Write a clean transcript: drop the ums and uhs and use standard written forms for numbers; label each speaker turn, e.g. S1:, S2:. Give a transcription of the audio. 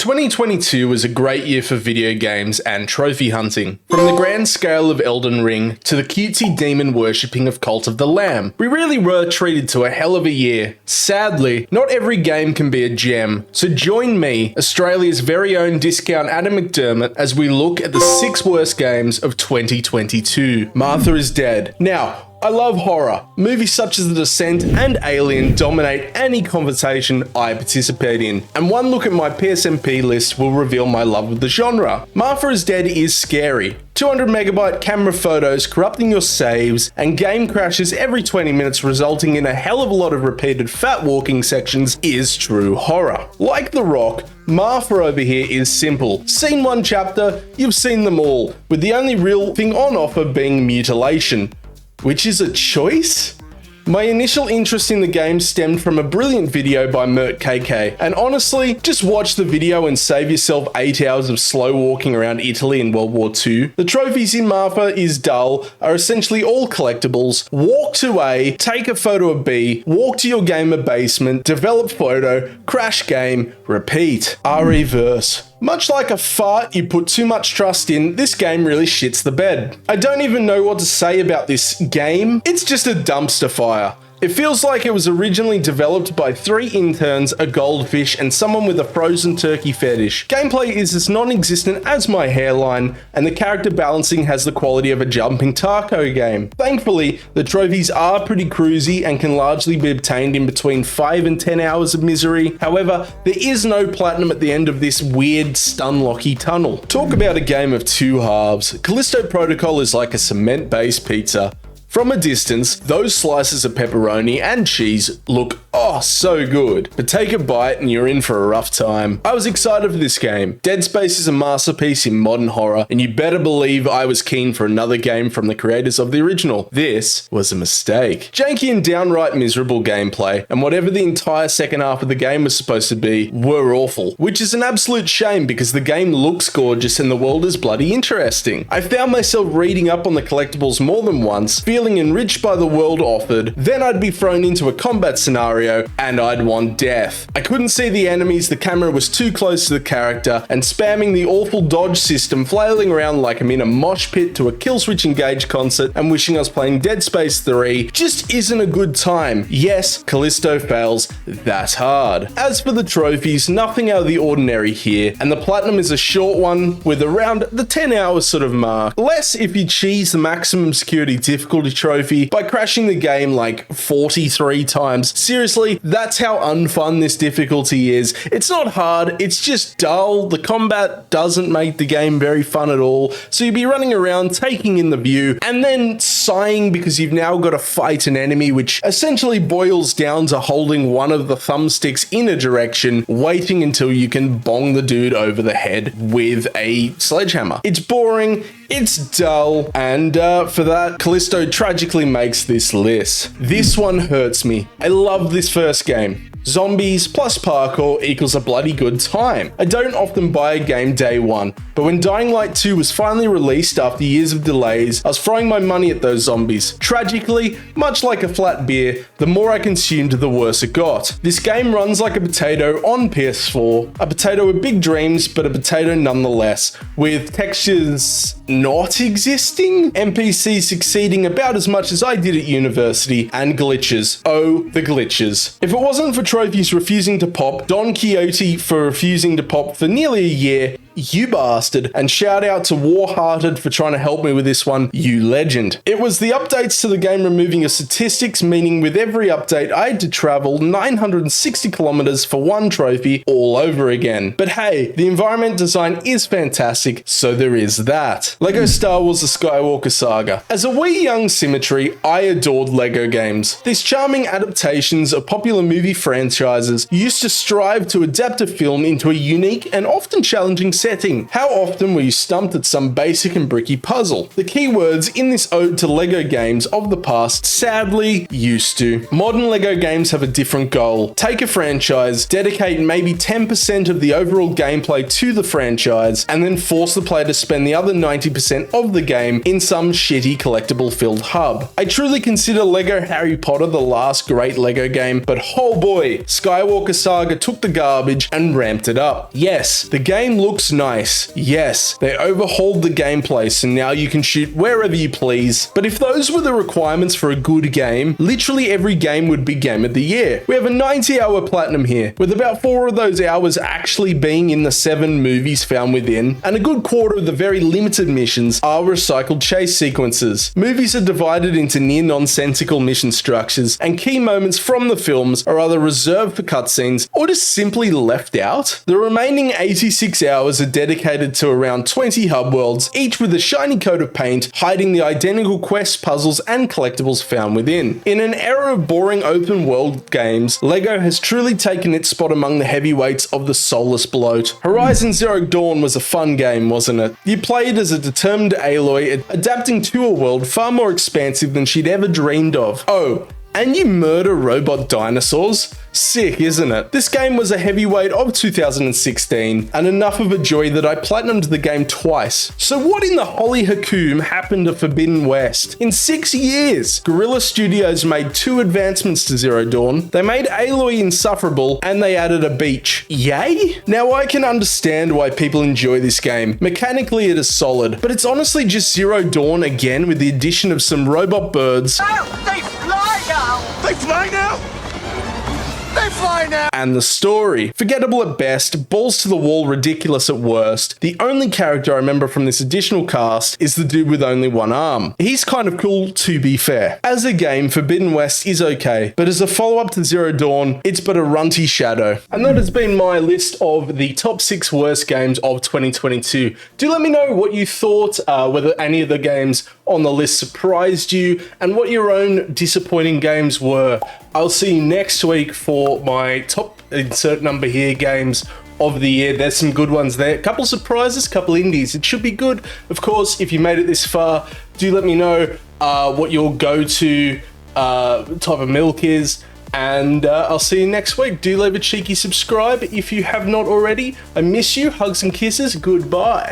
S1: 2022 was a great year for video games and trophy hunting. From the grand scale of Elden Ring to the cutesy demon worshipping of Cult of the Lamb, we really were treated to a hell of a year. Sadly, not every game can be a gem, so join me, Australia's very own discount Adam McDermott, as we look at the 6 worst games of 2022. Martha is Dead. Now, I love horror. Movies such as The Descent and Alien dominate any conversation I participate in, and one look at my PSMP list will reveal my love of the genre. Martha is Dead is scary. 200 megabyte camera photos corrupting your saves, and game crashes every 20 minutes resulting in a hell of a lot of repeated fat walking sections is true horror. Like The Rock, Martha over here is simple. Seen one chapter, you've seen them all, with the only real thing on offer being mutilation. Which is a choice? My initial interest in the game stemmed from a brilliant video by Mert KK, and honestly, just watch the video and save yourself 8 hours of slow walking around Italy in World War II. The trophies in Martha is Dull are essentially all collectibles. Walk to A, take a photo of B, walk to your gamer basement, develop photo, crash game, repeat. RE-verse. Much like a fart you put too much trust in, this game really shits the bed. I don't even know what to say about this game. It's just a dumpster fire. It feels like it was originally developed by 3 interns, a goldfish, and someone with a frozen turkey fetish. Gameplay is as non-existent as my hairline, and the character balancing has the quality of a jumping taco game. Thankfully, the trophies are pretty cruisy and can largely be obtained in between 5 and 10 hours of misery. However, there is no platinum at the end of this weird stun-locky tunnel. Talk about a game of 2 halves. Callisto Protocol is like a cement-based pizza. From a distance, those slices of pepperoni and cheese look so good, but take a bite and you're in for a rough time. I was excited for this game. Dead Space is a masterpiece in modern horror, and you better believe I was keen for another game from the creators of the original. This was a mistake. Janky and downright miserable gameplay, and whatever the entire second half of the game was supposed to be, were awful, which is an absolute shame because the game looks gorgeous and the world is bloody interesting. I found myself reading up on the collectibles more than once, feeling enriched by the world offered, then I'd be thrown into a combat scenario and I'd want death. I couldn't see the enemies, the camera was too close to the character, and spamming the awful dodge system, flailing around like I'm in a mosh pit to a Killswitch Engage concert and wishing I was playing Dead Space 3 just isn't a good time. Yes, Callisto fails that hard. As for the trophies, nothing out of the ordinary here, and the platinum is a short one with around the 10 hours sort of mark. Less if you cheese the maximum security difficulty trophy by crashing the game like 43 times. Seriously, that's how unfun this difficulty is. It's not hard, it's just dull. The combat doesn't make the game very fun at all, so you'll be running around taking in the view and then sighing because you've now got to fight an enemy, which essentially boils down to holding one of the thumbsticks in a direction, waiting until you can bong the dude over the head with a sledgehammer. It's boring, it's dull, and for that, Callisto tragically makes this list. This one hurts me. I love this first game. Zombies plus parkour equals a bloody good time. I don't often buy a game day one, but when Dying Light 2 was finally released after years of delays, I was throwing my money at those zombies. Tragically, much like a flat beer, the more I consumed, the worse it got. This game runs like a potato on PS4, a potato with big dreams, but a potato nonetheless, with textures not existing, NPCs succeeding about as much as I did at university, and glitches. Oh, the glitches. If it wasn't for trophies refusing to pop, Don Quixote for refusing to pop for nearly a year, you bastard, and shout out to Warhearted for trying to help me with this one, you legend. It was the updates to the game removing your statistics, meaning with every update I had to travel 960 kilometers for one trophy all over again. But hey, the environment design is fantastic, so there is that. LEGO Star Wars The Skywalker Saga. As a wee young symmetry, I adored LEGO games. These charming adaptations of popular movie franchises used to strive to adapt a film into a unique and often challenging setting setting? How often were you stumped at some basic and bricky puzzle? The keywords in this ode to LEGO games of the past sadly used to. Modern LEGO games have a different goal. Take a franchise, dedicate maybe 10% of the overall gameplay to the franchise, and then force the player to spend the other 90% of the game in some shitty collectible filled hub. I truly consider LEGO Harry Potter the last great LEGO game, but oh boy, Skywalker Saga took the garbage and ramped it up. Yes, the game looks nice. Yes, they overhauled the gameplay so now you can shoot wherever you please. But if those were the requirements for a good game, literally every game would be Game of the Year. We have a 90-hour platinum here, with about 4 of those hours actually being in the 7 movies found within, and a good quarter of the very limited missions are recycled chase sequences. Movies are divided into near nonsensical mission structures, and key moments from the films are either reserved for cutscenes or just simply left out. The remaining 86 hours are dedicated to around 20 hub worlds, each with a shiny coat of paint hiding the identical quests, puzzles, and collectibles found within. In an era of boring open world games, LEGO has truly taken its spot among the heavyweights of the soulless bloat. Horizon Zero Dawn was a fun game, wasn't it? You played as a determined Aloy, adapting to a world far more expansive than she'd ever dreamed of. Oh, and you murder robot dinosaurs? Sick, isn't it? This game was a heavyweight of 2016, and enough of a joy that I platinumed the game twice. So what in the holy hakum happened to Forbidden West? In 6 years, Guerrilla Studios made 2 advancements to Zero Dawn. They made Aloy insufferable, and they added a beach. Yay? Now I can understand why people enjoy this game. Mechanically it is solid, but it's honestly just Zero Dawn again with the addition of some robot birds.
S2: Oh, they fly now! They fly now? They fly now!
S1: And the story. Forgettable at best, balls to the wall ridiculous at worst. The only character I remember from this additional cast is the dude with only one arm. He's kind of cool, to be fair. As a game, Forbidden West is okay, but as a follow-up to Zero Dawn, it's but a runty shadow. And that has been my list of the top 6 worst games of 2022. Do let me know what you thought, whether any of the games on the list surprised you, and what your own disappointing games were. I'll see you next week for my top insert number here games of the year. There's some good ones there. A couple surprises, couple indies. It should be good. Of course, if you made it this far, do let me know what your go-to type of milk is. And I'll see you next week. Do leave a cheeky subscribe if you have not already. I miss you. Hugs and kisses. Goodbye.